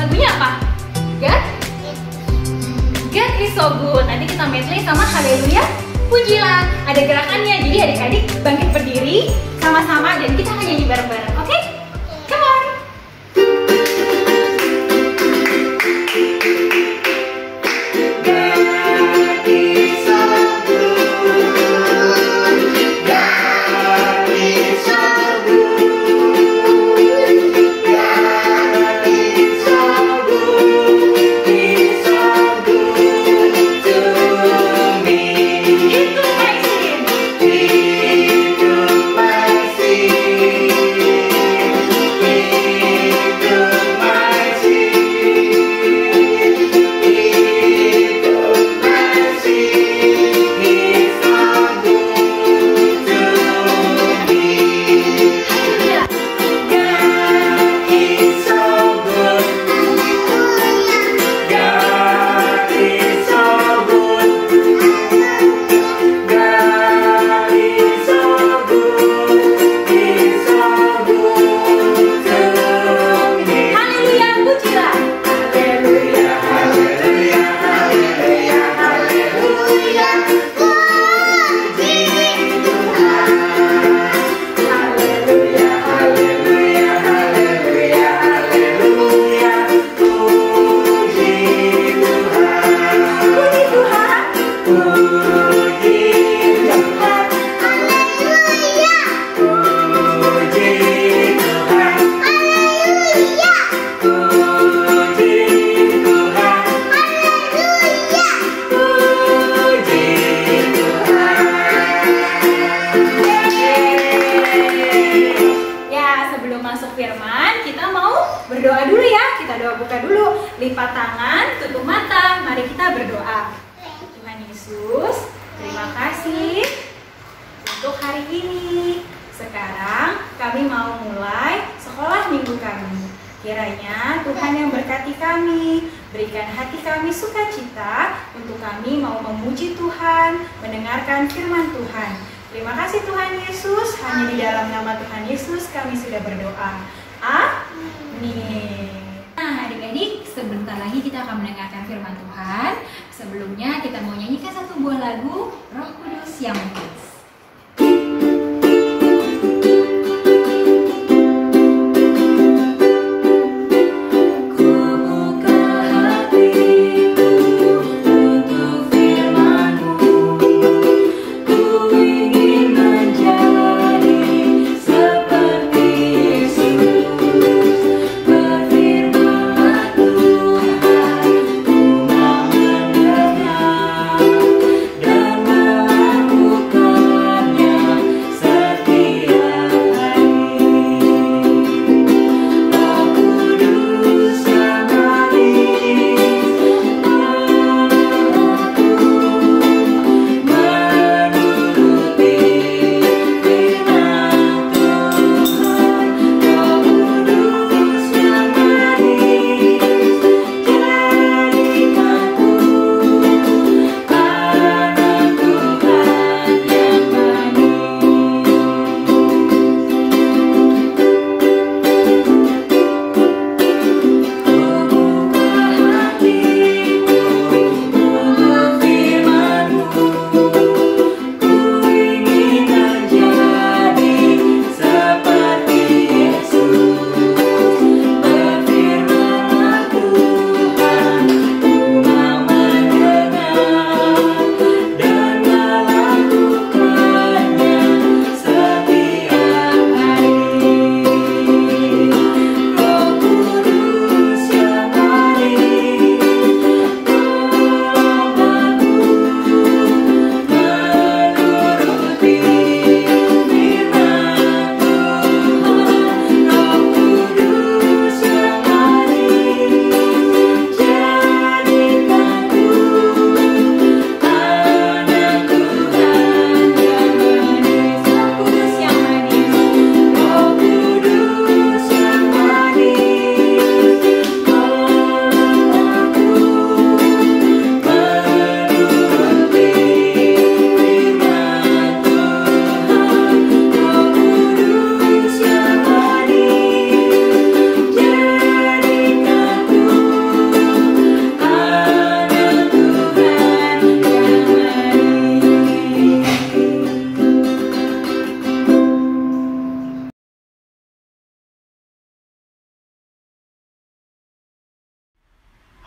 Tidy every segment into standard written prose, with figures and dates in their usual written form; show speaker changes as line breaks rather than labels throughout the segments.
Lagunya apa? God? God is so good. Nanti kita medley sama haleluya, pujilah. Ada gerakannya, jadi adik-adik bangkit berdiri sama-sama dan kita akan nyanyi bareng-bareng, oke? Come on! Berdoa dulu ya, kita doa buka dulu. Lipat tangan, tutup mata, mari kita berdoa. Tuhan Yesus, terima kasih untuk hari ini. Sekarang kami mau mulai sekolah minggu kami. Kiranya Tuhan yang berkati kami, berikan hati kami sukacita untuk kami mau memuji Tuhan, mendengarkan firman Tuhan. Terima kasih Tuhan Yesus, hanya di dalam nama Tuhan Yesus kami sudah berdoa. Amin. Nah adik-adik, sebentar lagi kita akan mendengarkan firman Tuhan. Sebelumnya kita mau nyanyikan satu buah lagu Roh Kudus yang Mengudus.
Bukan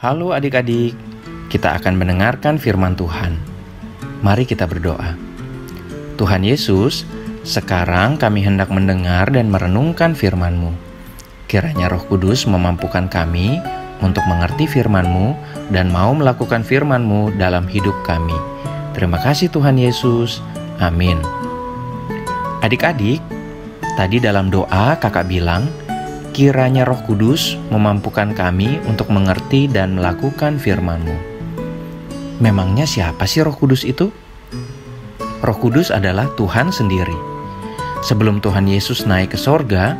Halo adik-adik, kita akan mendengarkan firman Tuhan. Mari kita berdoa. Tuhan Yesus, sekarang kami hendak mendengar dan merenungkan firman-Mu. Kiranya Roh Kudus memampukan kami untuk mengerti firman-Mu dan mau melakukan firman-Mu dalam hidup kami. Terima kasih Tuhan Yesus. Amin. Adik-adik, tadi dalam doa kakak bilang, kiranya Roh Kudus memampukan kami untuk mengerti dan melakukan firman-Mu. Memangnya siapa sih Roh Kudus itu? Roh Kudus adalah Tuhan sendiri. Sebelum Tuhan Yesus naik ke sorga,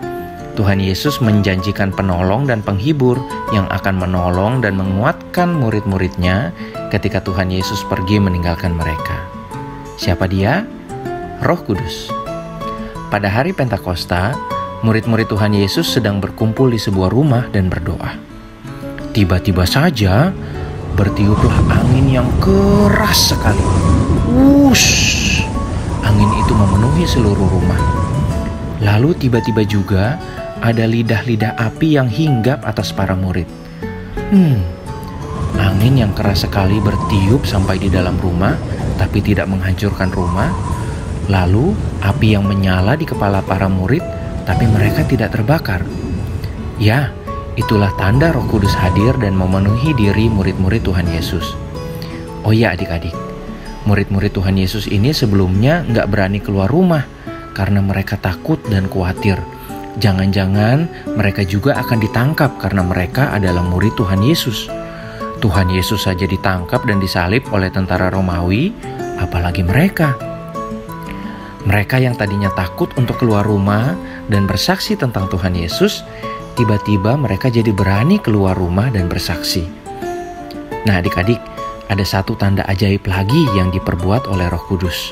Tuhan Yesus menjanjikan penolong dan penghibur yang akan menolong dan menguatkan murid-muridnya ketika Tuhan Yesus pergi meninggalkan mereka. Siapa dia? Roh Kudus. Pada hari Pentakosta, murid-murid Tuhan Yesus sedang berkumpul di sebuah rumah dan berdoa. Tiba-tiba saja bertiuplah angin yang keras sekali. Wush! Angin itu memenuhi seluruh rumah. Lalu tiba-tiba juga ada lidah-lidah api yang hinggap atas para murid. Angin yang keras sekali bertiup sampai di dalam rumah, tapi tidak menghancurkan rumah. Lalu api yang menyala di kepala para murid, tapi mereka tidak terbakar. Ya, itulah tanda Roh Kudus hadir dan memenuhi diri murid-murid Tuhan Yesus. Oh ya adik-adik, murid-murid Tuhan Yesus ini sebelumnya nggak berani keluar rumah karena mereka takut dan khawatir. Jangan-jangan mereka juga akan ditangkap karena mereka adalah murid Tuhan Yesus. Tuhan Yesus saja ditangkap dan disalib oleh tentara Romawi, apalagi mereka. Mereka yang tadinya takut untuk keluar rumah dan bersaksi tentang Tuhan Yesus, tiba-tiba mereka jadi berani keluar rumah dan bersaksi. Nah adik-adik, ada satu tanda ajaib lagi yang diperbuat oleh Roh Kudus.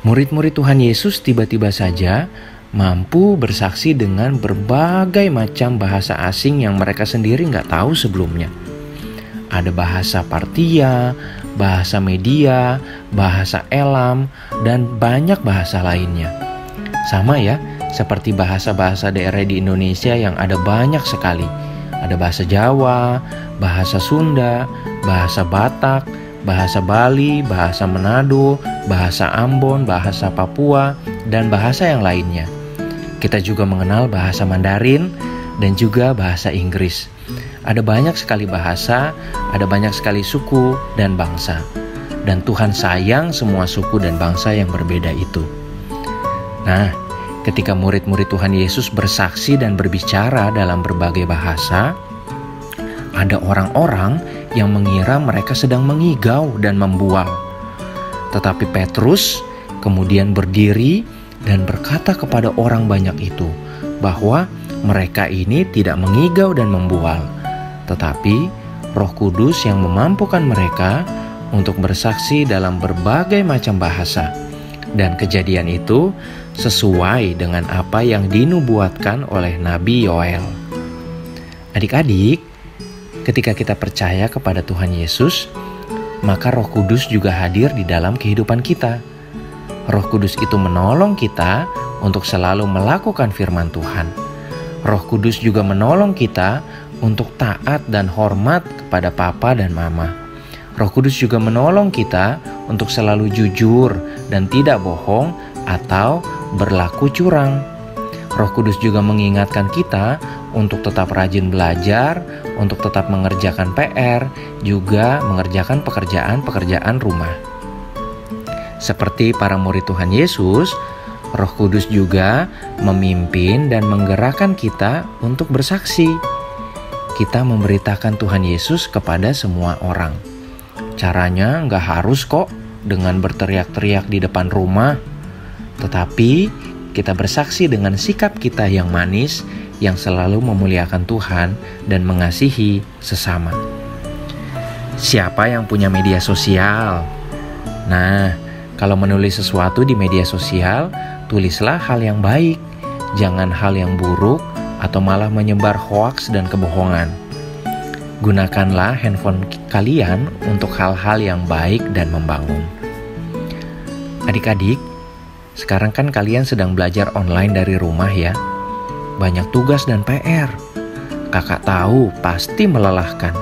Murid-murid Tuhan Yesus tiba-tiba saja mampu bersaksi dengan berbagai macam bahasa asing yang mereka sendiri nggak tahu sebelumnya. Ada bahasa Partia, bahasa Media, bahasa Elam, dan banyak bahasa lainnya. Sama ya, seperti bahasa-bahasa daerah di Indonesia yang ada banyak sekali. Ada bahasa Jawa, bahasa Sunda, bahasa Batak, bahasa Bali, bahasa Manado, bahasa Ambon, bahasa Papua, dan bahasa yang lainnya. Kita juga mengenal bahasa Mandarin dan juga bahasa Inggris. Ada banyak sekali bahasa, ada banyak sekali suku dan bangsa. Dan Tuhan sayang semua suku dan bangsa yang berbeda itu. Nah, ketika murid-murid Tuhan Yesus bersaksi dan berbicara dalam berbagai bahasa, ada orang-orang yang mengira mereka sedang mengigau dan membual. Tetapi Petrus kemudian berdiri dan berkata kepada orang banyak itu bahwa mereka ini tidak mengigau dan membual, tetapi Roh Kudus yang memampukan mereka untuk bersaksi dalam berbagai macam bahasa. Dan kejadian itu sesuai dengan apa yang dinubuatkan oleh Nabi Yoel. Adik-adik, ketika kita percaya kepada Tuhan Yesus, maka Roh Kudus juga hadir di dalam kehidupan kita. Roh Kudus itu menolong kita untuk selalu melakukan firman Tuhan. Roh Kudus juga menolong kita untuk taat dan hormat kepada papa dan mama. Roh Kudus juga menolong kita untuk selalu jujur dan tidak bohong atau berlaku curang. Roh Kudus juga mengingatkan kita untuk tetap rajin belajar, untuk tetap mengerjakan PR, juga mengerjakan pekerjaan-pekerjaan rumah. Seperti para murid Tuhan Yesus, Roh Kudus juga memimpin dan menggerakkan kita untuk bersaksi. Kita memberitakan Tuhan Yesus kepada semua orang. Caranya nggak harus kok dengan berteriak-teriak di depan rumah, tetapi kita bersaksi dengan sikap kita yang manis, yang selalu memuliakan Tuhan dan mengasihi sesama. Siapa yang punya media sosial? Nah, kalau menulis sesuatu di media sosial, tulislah hal yang baik, jangan hal yang buruk atau malah menyebar hoaks dan kebohongan. Gunakanlah handphone kalian untuk hal-hal yang baik dan membangun. Adik-adik, sekarang kan kalian sedang belajar online dari rumah ya. Banyak tugas dan PR. Kakak tahu pasti melelahkan.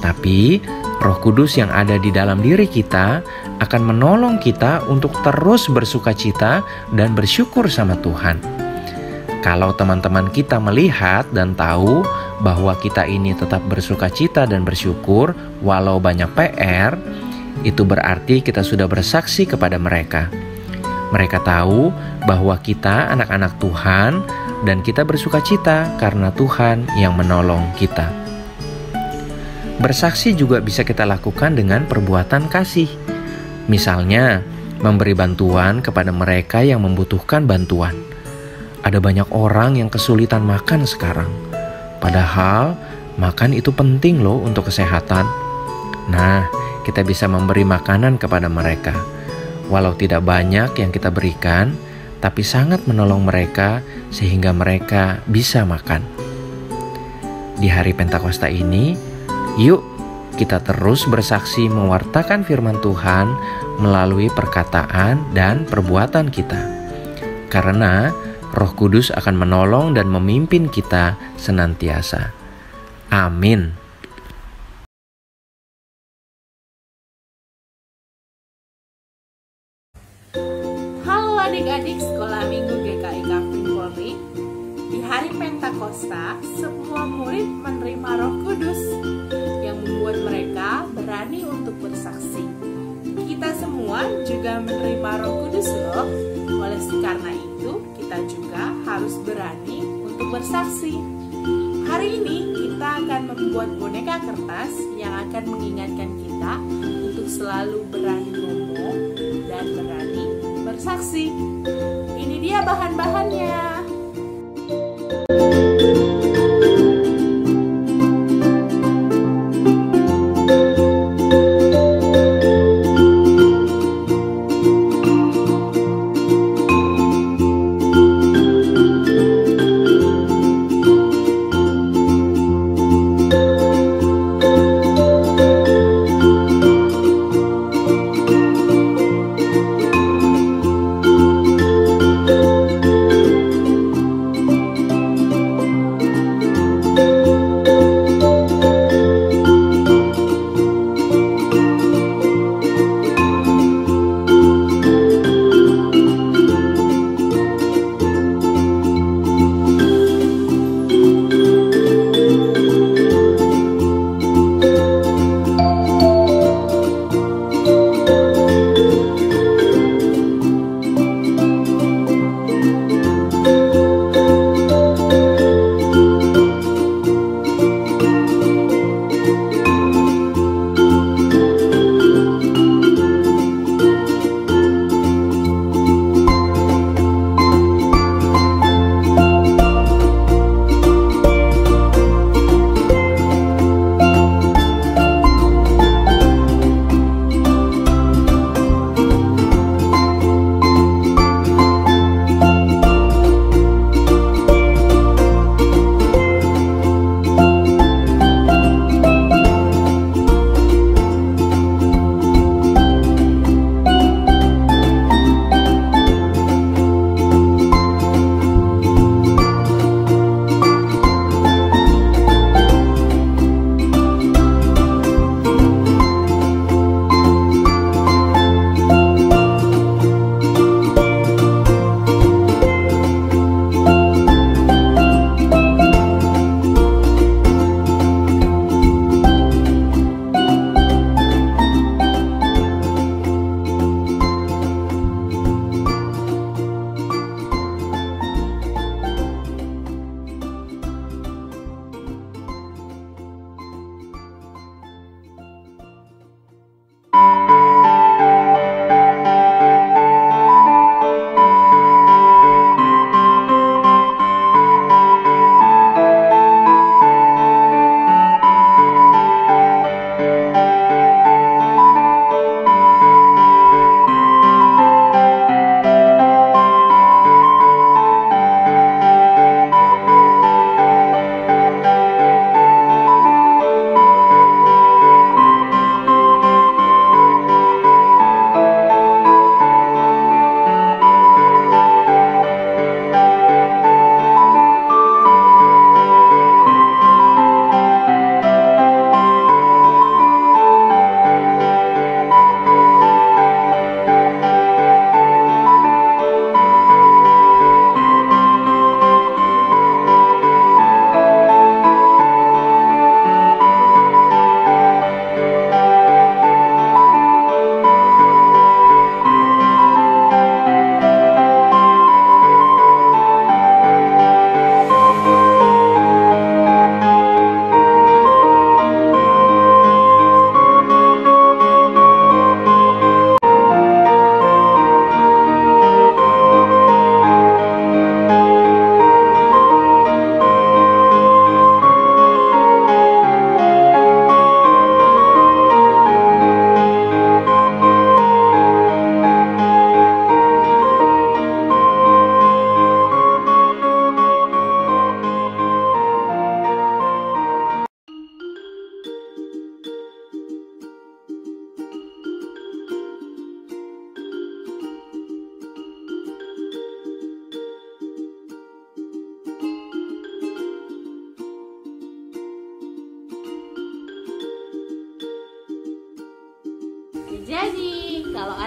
Tapi Roh Kudus yang ada di dalam diri kita akan menolong kita untuk terus bersukacita dan bersyukur sama Tuhan. Kalau teman-teman kita melihat dan tahu bahwa kita ini tetap bersukacita dan bersyukur walau banyak PR, itu berarti kita sudah bersaksi kepada mereka. Mereka tahu bahwa kita anak-anak Tuhan dan kita bersukacita karena Tuhan yang menolong kita. Bersaksi juga bisa kita lakukan dengan perbuatan kasih. Misalnya, memberi bantuan kepada mereka yang membutuhkan bantuan. Ada banyak orang yang kesulitan makan sekarang. Padahal, makan itu penting loh untuk kesehatan. Nah, kita bisa memberi makanan kepada mereka. Walau tidak banyak yang kita berikan, tapi sangat menolong mereka sehingga mereka bisa makan. Di hari Pentakosta ini, yuk kita terus bersaksi mewartakan firman Tuhan melalui perkataan dan perbuatan kita. Karena Roh Kudus akan menolong dan memimpin kita senantiasa. Amin.
Halo adik-adik Sekolah Minggu GKI Kapling Polri. Di hari Pentakosta, semua murid menerima Roh Kudus yang membuat mereka berani untuk bersaksi. Kita semua juga menerima Roh Kudus loh. Oleh karena itu, kita juga harus berani untuk bersaksi. Hari ini kita akan membuat boneka kertas yang akan mengingatkan kita untuk selalu berani ngomong dan berani bersaksi. Ini dia bahan-bahannya.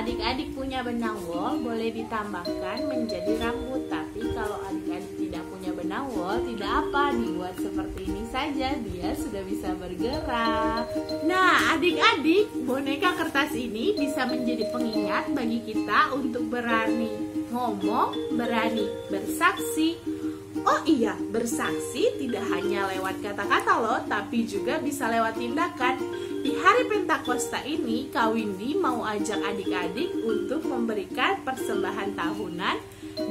adik-adik punya benang wol, boleh ditambahkan menjadi rambut. Tapi kalau adik-adik tidak punya benang wol, tidak apa, dibuat seperti ini saja, dia sudah bisa bergerak. Nah, adik-adik, boneka kertas ini bisa menjadi pengingat bagi kita untuk berani ngomong, berani bersaksi. Oh iya, bersaksi tidak hanya lewat kata-kata loh, tapi juga bisa lewat tindakan. Di hari Pentakosta ini, Kak Windy mau ajak adik-adik untuk memberikan persembahan tahunan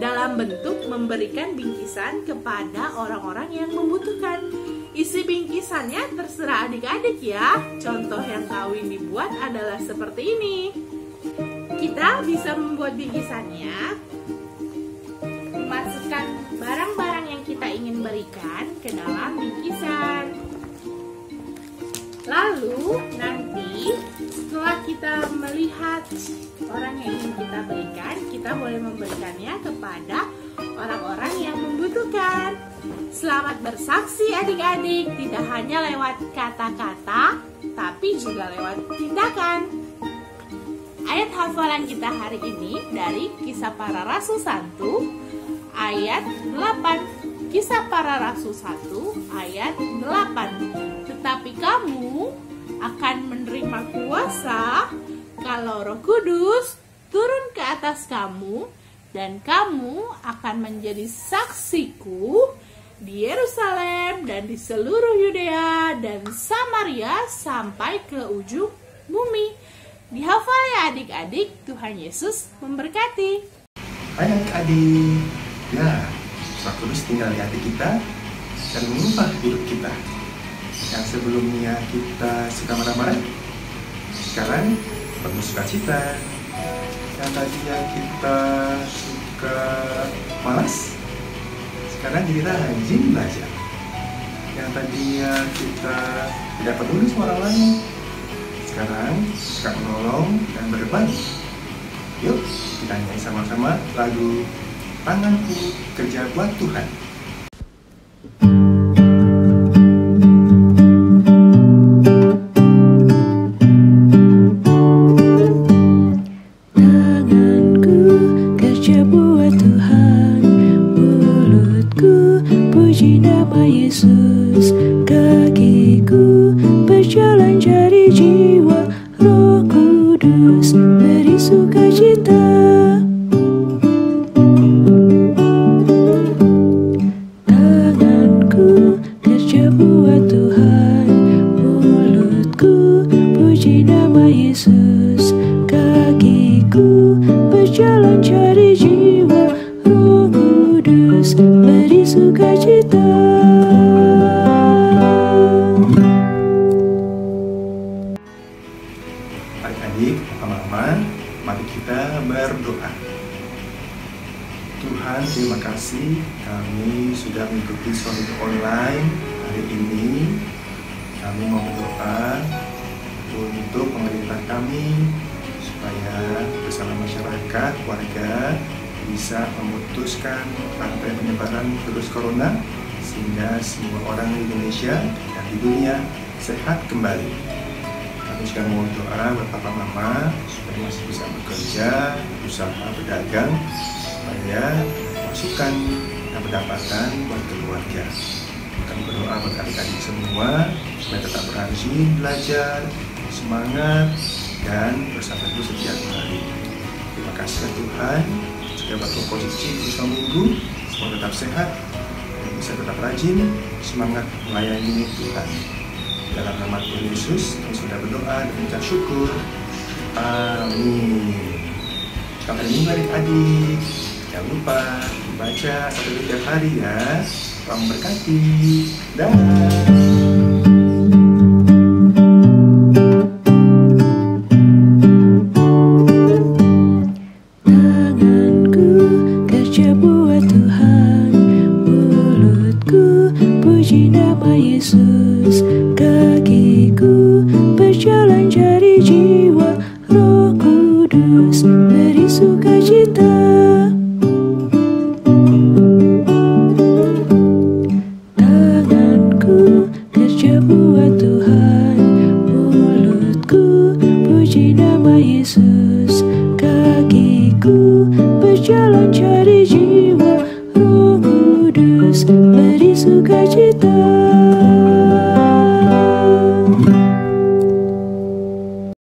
dalam bentuk memberikan bingkisan kepada orang-orang yang membutuhkan. Isi bingkisannya terserah adik-adik ya. Contoh yang Kak Windy buat adalah seperti ini. Kita bisa membuat bingkisannya, memasukkan barang-barang yang kita ingin berikan ke dalam bingkisan. Lalu nanti setelah kita melihat orang yang ingin kita berikan, kita boleh memberikannya kepada orang-orang yang membutuhkan. Selamat bersaksi adik-adik, tidak hanya lewat kata-kata, tapi juga lewat tindakan. Ayat hafalan kita hari ini dari Kisah Para Rasul 1 ayat 8. Kisah Para Rasul 1 ayat 8. Tetapi kamu akan menerima kuasa kalau Roh Kudus turun ke atas kamu, dan kamu akan menjadi saksiku di Yerusalem dan di seluruh Yudea dan Samaria sampai ke ujung bumi. Dihafal ya adik-adik, Tuhan Yesus memberkati.
Hai adik-adik, ya Roh Kudus tinggal di hati kita dan mengubah hidup kita. Yang sebelumnya kita suka marah-marah, sekarang penuh sukacita. Yang tadinya kita suka malas, sekarang jadi rajin belajar. Yang tadinya kita tidak peduli sama orang lain, sekarang suka menolong dan berbagi. Yuk kita nyanyi sama-sama lagu Tanganku Kerja Buat Tuhan.
Yesus, kakiku berjalan cari jiwa, Roh Kudus beri sukacita. Tanganku kerja buat Tuhan, mulutku puji nama Yesus, kakiku berjalan cari jiwa, Roh Kudus beri sukacita.
Adik-adik, papa-mama, mari kita berdoa. Tuhan, terima kasih kami sudah mengikuti Suami Online hari ini. Kami mau berdoa untuk pemerintah kami supaya bersama masyarakat, warga bisa memutuskan rantai penyebaran virus corona sehingga semua orang di Indonesia dan di dunia sehat kembali. Kami juga mau doa buat papa mama supaya masih bisa bekerja, usaha berdagang, supaya masukan dan pendapatan buat keluarga. Kami berdoa buat adik-adik semua supaya tetap rajin belajar, semangat, dan bersama terus setiap hari. Terima kasih Tuhan. Juga buat komposisi di selama minggu, semoga tetap sehat dan bisa tetap rajin, semangat melayani Tuhan. Dalam nama Tuhan Yesus, kami sudah berdoa dan mengucap syukur. Amin. Sampai minggu adik-adik, jangan lupa membaca satu tiap hari ya. Tuhan memberkati. Dah.
Yesus, kakiku berjalan cari jiwa, Roh Kudus beri sukacita. Tanganku kerja buat Tuhan, mulutku puji nama Yesus. kakiku berjalan cari jiwa, Roh Kudus beri sukacita.